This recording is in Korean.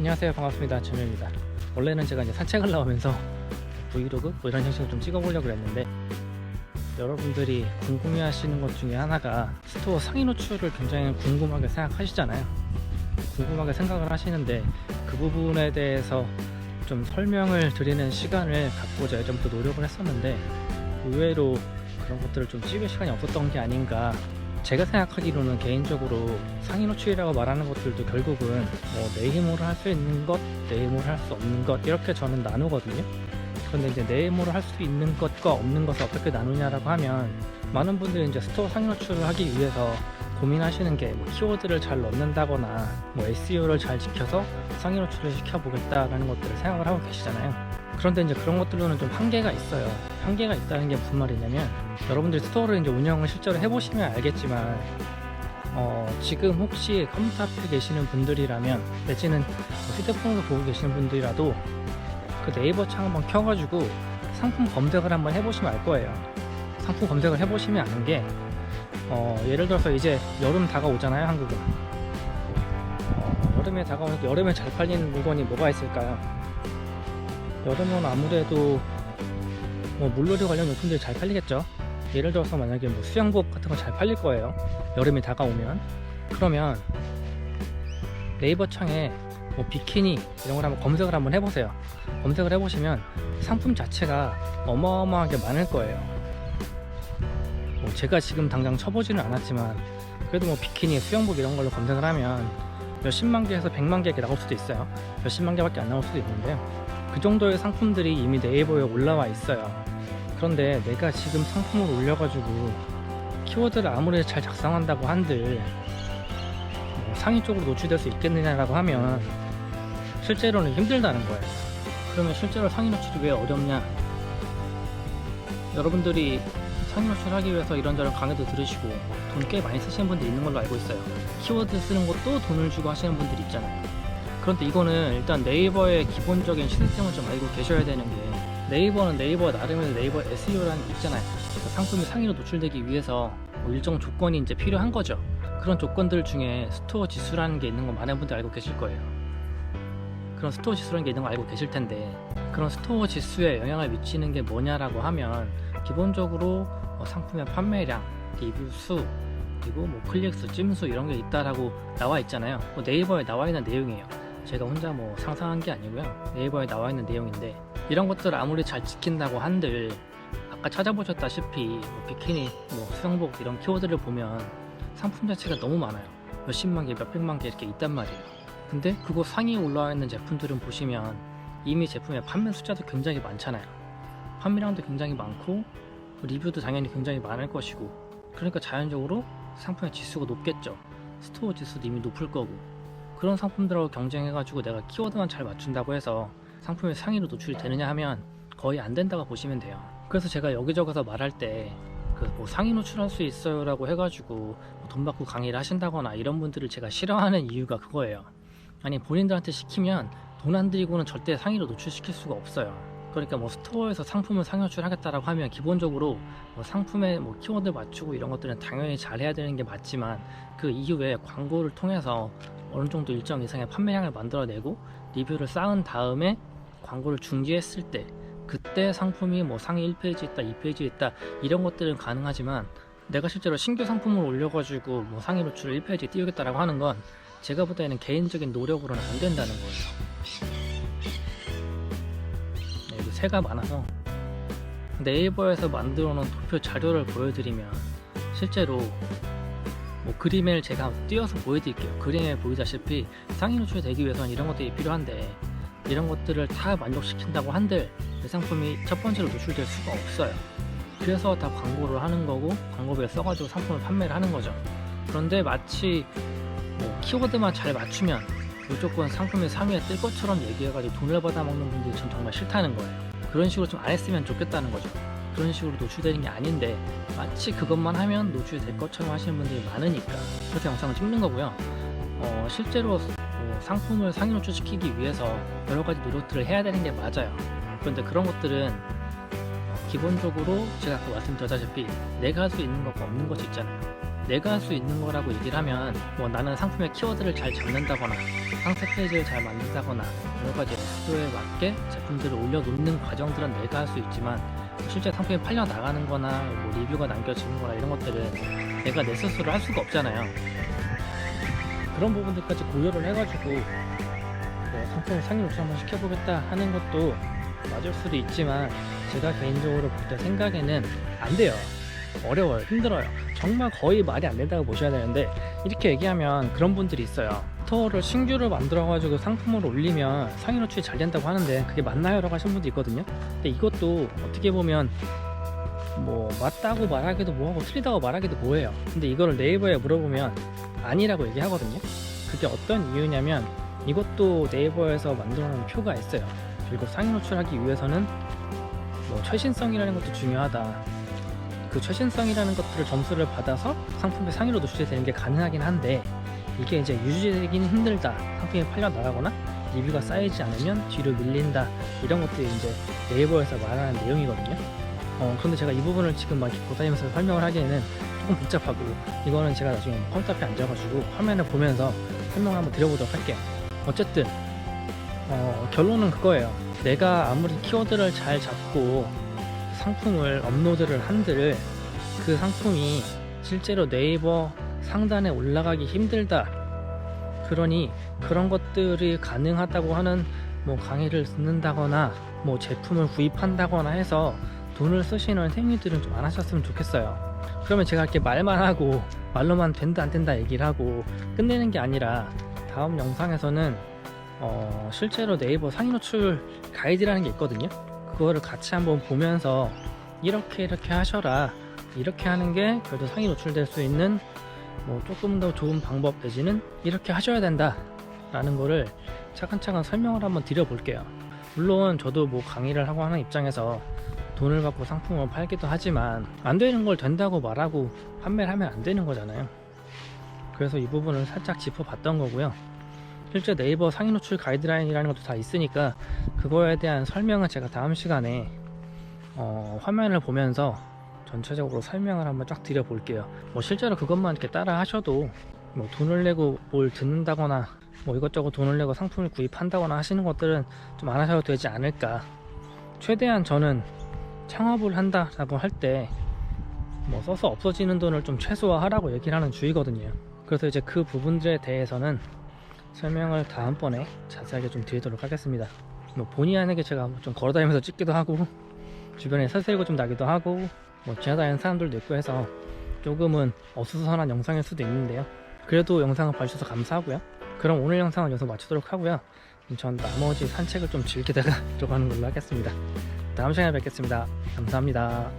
안녕하세요, 반갑습니다. 준우입니다. 원래는 제가 이제 산책을 나오면서 브이로그 이런 형식으로 좀 찍어보려고 했는데, 여러분들이 궁금해 하시는 것 중에 하나가 스토어 상위 노출을 굉장히 궁금하게 생각하시잖아요. 궁금하게 생각을 하시는데, 그 부분에 대해서 좀 설명을 드리는 시간을 갖고자 예전부터 노력을 했었는데, 의외로 그런 것들을 좀 찍을 시간이 없었던 게 아닌가. 제가 생각하기로는 개인적으로 상위 노출이라고 말하는 것들도 결국은 뭐 내 힘으로 할 수 있는 것, 내 힘으로 할 수 없는 것, 이렇게 저는 나누거든요. 그런데 이제 내 힘으로 할 수 있는 것과 없는 것을 어떻게 나누냐라고 하면, 많은 분들이 이제 스토어 상위 노출을 하기 위해서 고민하시는 게 뭐 키워드를 잘 넣는다거나 뭐 SEO를 잘 지켜서 상위 노출을 시켜보겠다라는 것들을 생각을 하고 계시잖아요. 그런데 이제 그런 것들로는 좀 한계가 있어요. 한계가 있다는 게 무슨 말이냐면, 여러분들이 스토어를 이제 운영을 실제로 해보시면 알겠지만, 지금 혹시 컴퓨터 앞에 계시는 분들이라면, 내지는 휴대폰으로 보고 계시는 분들이라도 그 네이버 창 한번 켜가지고 상품 검색을 한번 해보시면 알 거예요. 상품 검색을 해보시면 아는 게, 예를 들어서 이제 여름 다가오잖아요, 한국은. 여름에 다가오니까 여름에 잘 팔리는 물건이 뭐가 있을까요? 여름은 아무래도 뭐 물놀이 관련 용품들이 잘 팔리겠죠. 예를 들어서 만약에 뭐 수영복 같은 거 잘 팔릴 거예요, 여름이 다가오면. 그러면 네이버 창에 뭐 비키니 이런 걸 한번 검색을 한번 해보세요. 검색을 해보시면 상품 자체가 어마어마하게 많을 거예요. 뭐 제가 지금 당장 쳐보지는 않았지만, 그래도 뭐 비키니, 수영복 이런 걸로 검색을 하면 몇십만 개에서 100만 개가 나올 수도 있어요. 몇십만 개밖에 안 나올 수도 있는데요. 그 정도의 상품들이 이미 네이버에 올라와 있어요. 그런데 내가 지금 상품을 올려가지고 키워드를 아무리 잘 작성한다고 한들 뭐 상위 쪽으로 노출될 수 있겠느냐라고 하면 실제로는 힘들다는 거예요. 그러면 실제로 상위 노출이 왜 어렵냐? 여러분들이 상위 노출하기 위해서 이런저런 강의도 들으시고 돈 꽤 많이 쓰시는 분들이 있는 걸로 알고 있어요. 키워드 쓰는 것도 돈을 주고 하시는 분들이 있잖아요. 그런데 이거는 일단 네이버의 기본적인 시스템을 좀 알고 계셔야 되는 게, 네이버는 네이버 나름의 네이버 SEO라는 게 있잖아요. 상품이 상위로 노출되기 위해서 뭐 일정 조건이 이제 필요한 거죠. 그런 조건들 중에 스토어 지수라는 게 있는 거 많은 분들 알고 계실 거예요. 그런 스토어 지수라는 게 있는 거 알고 계실 텐데, 그런 스토어 지수에 영향을 미치는 게 뭐냐라고 하면, 기본적으로 상품의 판매량, 리뷰 수, 그리고 뭐 클릭 수, 찜수 이런 게 있다라고 나와 있잖아요. 뭐 네이버에 나와 있는 내용이에요. 제가 혼자 뭐 상상한 게 아니고요, 네이버에 나와 있는 내용인데, 이런 것들을 아무리 잘 지킨다고 한들 아까 찾아보셨다시피 뭐 비키니, 뭐 수영복 이런 키워드를 보면 상품 자체가 너무 많아요. 몇십만 개, 몇백만 개 이렇게 있단 말이에요. 근데 그거 상위에 올라와 있는 제품들은 보시면 이미 제품의 판매 숫자도 굉장히 많잖아요. 판매량도 굉장히 많고 리뷰도 당연히 굉장히 많을 것이고, 그러니까 자연적으로 상품의 지수가 높겠죠. 스토어 지수도 이미 높을 거고. 그런 상품들하고 경쟁해가지고 내가 키워드만 잘 맞춘다고 해서 상품의 상위로 노출이 되느냐 하면 거의 안 된다고 보시면 돼요. 그래서 제가 여기저기서 말할 때 그 뭐 상위 노출할 수 있어요 라고 해가지고 돈 받고 강의를 하신다거나 이런 분들을 제가 싫어하는 이유가 그거예요. 아니, 본인들한테 시키면 돈 안 들이고는 절대 상위로 노출시킬 수가 없어요. 그러니까 뭐 스토어에서 상품을 상위 노출하겠다라고 하면 기본적으로 뭐 상품에 뭐 키워드 맞추고 이런 것들은 당연히 잘 해야 되는 게 맞지만, 그 이후에 광고를 통해서 어느 정도 일정 이상의 판매량을 만들어내고 리뷰를 쌓은 다음에 광고를 중지했을 때, 그때 상품이 뭐 상위 1페이지 있다, 2페이지 있다 이런 것들은 가능하지만, 내가 실제로 신규 상품을 올려가지고 뭐 상위 노출을 1페이지에 띄우겠다라고 하는 건 제가 볼 때는 개인적인 노력으로는 안 된다는 거예요. 네, 여기 새가 많아서 네이버에서 만들어 놓은 도표 자료를 보여드리면, 실제로 뭐 그림을 제가 띄워서 보여드릴게요. 그림에 보이다시피 상위 노출이 되기 위해서는 이런 것들이 필요한데, 이런 것들을 다 만족시킨다고 한들 이 상품이 첫 번째로 노출될 수가 없어요. 그래서 다 광고를 하는 거고, 광고비를 써가지고 상품을 판매를 하는 거죠. 그런데 마치 뭐 키워드만 잘 맞추면 무조건 상품이 3위에 뜰 것처럼 얘기해가지고 돈을 받아먹는 분들이 전 정말 싫다는 거예요. 그런 식으로 좀 안 했으면 좋겠다는 거죠. 그런 식으로 노출되는 게 아닌데, 마치 그것만 하면 노출이 될 것처럼 하시는 분들이 많으니까 그렇게 영상을 찍는 거고요. 실제로 뭐 상품을 상위 노출시키기 위해서 여러 가지 노력들을 해야 되는 게 맞아요. 그런데 그런 것들은 기본적으로 제가 아까 말씀드렸다시피 내가 할 수 있는 것과 없는 것이 있잖아요. 내가 할 수 있는 거라고 얘기를 하면 뭐 나는 상품의 키워드를 잘 잡는다거나 상세 페이지를 잘 만든다거나 여러 가지 SEO에 맞게 제품들을 올려놓는 과정들은 내가 할 수 있지만 실제 상품이 팔려 나가는 거나 뭐 리뷰가 남겨지는 거나 이런 것들은 내가 내 스스로 할 수가 없잖아요. 그런 부분들까지 고려를 해가지고 뭐 상품을 상위 노출 한번 시켜보겠다 하는 것도 맞을 수도 있지만 제가 개인적으로 볼 때 생각에는 안 돼요. 어려워요. 힘들어요. 정말 거의 말이 안 된다고 보셔야 되는데 이렇게 얘기하면 그런 분들이 있어요. 스토어를 신규를 만들어 가지고 상품을 올리면 상위 노출이 잘 된다고 하는데 그게 맞나요? 라고 하시는 분도 있거든요. 근데 이것도 어떻게 보면 뭐 맞다고 말하기도 뭐하고 틀리다고 말하기도 뭐해요. 근데 이거를 네이버에 물어보면 아니라고 얘기하거든요. 그게 어떤 이유냐면 이것도 네이버에서 만들어 놓은 표가 있어요. 그리고 상위 노출하기 위해서는 뭐 최신성이라는 것도 중요하다. 그 최신성이라는 것들을 점수를 받아서 상품의 상위로 노출이 되는 게 가능하긴 한데 이게 이제 유지되기는 힘들다. 상품이 팔려 나가거나 리뷰가 쌓이지 않으면 뒤로 밀린다. 이런 것들이 이제 네이버에서 말하는 내용이거든요. 그런데 제가 이 부분을 지금 막 이렇게 보다니면서 설명을 하기에는 조금 복잡하고 이거는 제가 나중에 컴퓨터 앞에 앉아가지고 화면을 보면서 설명을 한번 드려보도록 할게요. 어쨌든 결론은 그거예요. 내가 아무리 키워드를 잘 잡고 상품을 업로드를 한들 그 상품이 실제로 네이버 상단에 올라가기 힘들다. 그러니 그런 것들이 가능하다고 하는 뭐 강의를 듣는다거나 뭐 제품을 구입한다거나 해서 돈을 쓰시는 행위들은 좀 안 하셨으면 좋겠어요. 그러면 제가 이렇게 말만 하고 말로만 된다 안 된다 얘기를 하고 끝내는 게 아니라 다음 영상에서는 실제로 네이버 상위 노출 가이드라는 게 있거든요. 그거를 같이 한번 보면서 이렇게 하셔라. 이렇게 하는 게 그래도 상위 노출될 수 있는 뭐 조금 더 좋은 방법 내지는 이렇게 하셔야 된다 라는 거를 차근차근 설명을 한번 드려볼게요. 물론 저도 뭐 강의를 하고 하는 입장에서 돈을 받고 상품을 팔기도 하지만 안 되는 걸 된다고 말하고 판매를 하면 안 되는 거잖아요. 그래서 이 부분을 살짝 짚어봤던 거고요. 실제 네이버 상위 노출 가이드라인이라는 것도 다 있으니까 그거에 대한 설명은 제가 다음 시간에 화면을 보면서 전체적으로 설명을 한번 쫙 드려볼게요. 뭐 실제로 그것만 이렇게 따라 하셔도 뭐 돈을 내고 뭘 듣는다거나 뭐 이것저것 돈을 내고 상품을 구입한다거나 하시는 것들은 좀 안 하셔도 되지 않을까. 최대한 저는 창업을 한다라고 할 때 뭐 써서 없어지는 돈을 좀 최소화하라고 얘기를 하는 주의거든요. 그래서 이제 그 부분들에 대해서는 설명을 다음번에 자세하게 좀 드리도록 하겠습니다. 뭐 본의 아니게 제가 좀 걸어다니면서 찍기도 하고 주변에 설사고 좀 나기도 하고 뭐 지나다니는 사람들도 있고 해서 조금은 어수선한 영상일 수도 있는데요. 그래도 영상을 봐주셔서 감사하고요. 그럼 오늘 영상은 여기서 마치도록 하고요. 전 나머지 산책을 좀 즐기다가 들어가는 걸로 하겠습니다. 다음 시간에 뵙겠습니다. 감사합니다.